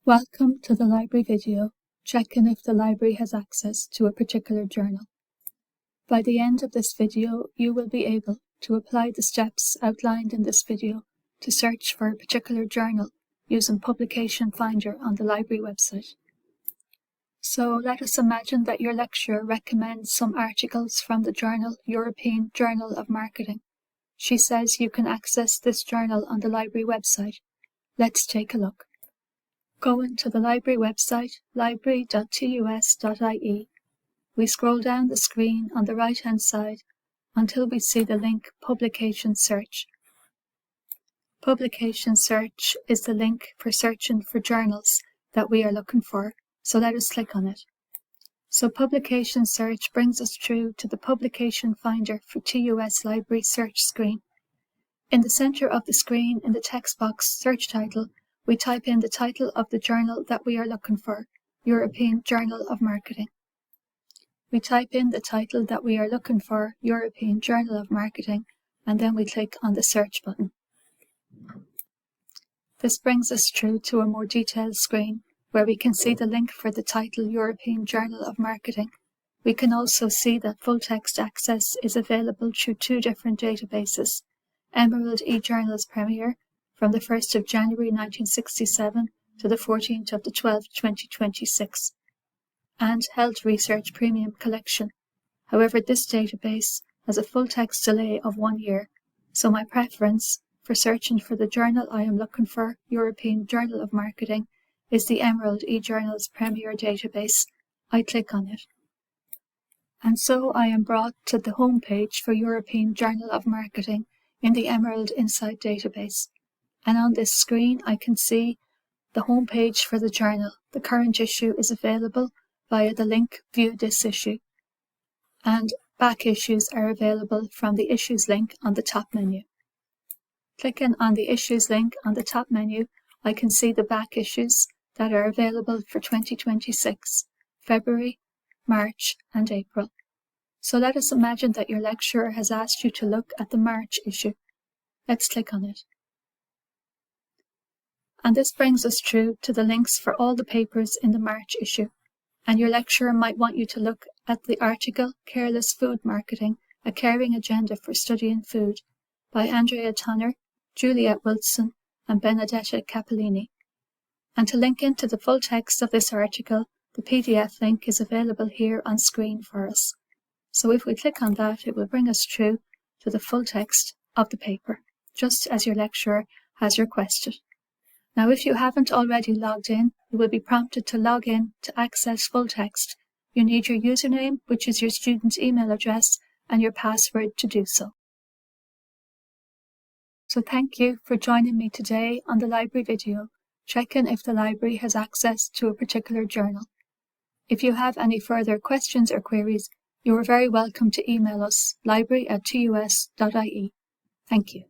Welcome to the library video, checking if the library has access to a particular journal. By the end of this video, you will be able to apply the steps outlined in this video to search for a particular journal using Publication Finder on the library website. So let us imagine that your lecturer recommends some articles from the journal European Journal of Marketing. She says you can access this journal on the library website. Let's take a look. Going to the library website, library.tus.ie, we scroll down the screen on the right-hand side until we see the link Publication Search. Publication Search is the link for searching for journals that we are looking for, so let us click on it. So Publication Search brings us through to the Publication Finder for TUS Library Search screen. In the centre of the screen, in the text box Search Title, we type in the title of the journal that we are looking for, European Journal of Marketing. We type in the title that we are looking for, European Journal of Marketing, and then we click on the search button. This brings us through to a more detailed screen where we can see the link for the title European Journal of Marketing. We can also see that full text access is available through two different databases, Emerald eJournals Premier from the 1st of January 1967 to the 14th of the 12th, 2026, and Health Research Premium Collection. However, this database has a full text delay of 1 year, so my preference for searching for the journal I am looking for, European Journal of Marketing, is the Emerald eJournals Premier database. I click on it. And so I am brought to the home page for European Journal of Marketing in the Emerald Insight database. And on this screen, I can see the home page for the journal. The current issue is available via the link View this issue. And back issues are available from the Issues link on the top menu. Clicking on the Issues link on the top menu, I can see the back issues that are available for 2026, February, March, and April. So let us imagine that your lecturer has asked you to look at the March issue. Let's click on it. And this brings us through to the links for all the papers in the March issue. And your lecturer might want you to look at the article Careless Food Marketing, A Caring Agenda for Studying Food by Andrea Tonner, Juliet Wilson, and Benedetta Capellini. And to link into the full text of this article, the PDF link is available here on screen for us. So if we click on that, it will bring us through to the full text of the paper, just as your lecturer has requested. Now, if you haven't already logged in, you will be prompted to log in to access full text. You need your username, which is your student's email address, and your password to do so. So thank you for joining me today on the library video, checking if the library has access to a particular journal. If you have any further questions or queries, you are very welcome to email us, library@tus.ie. Thank you.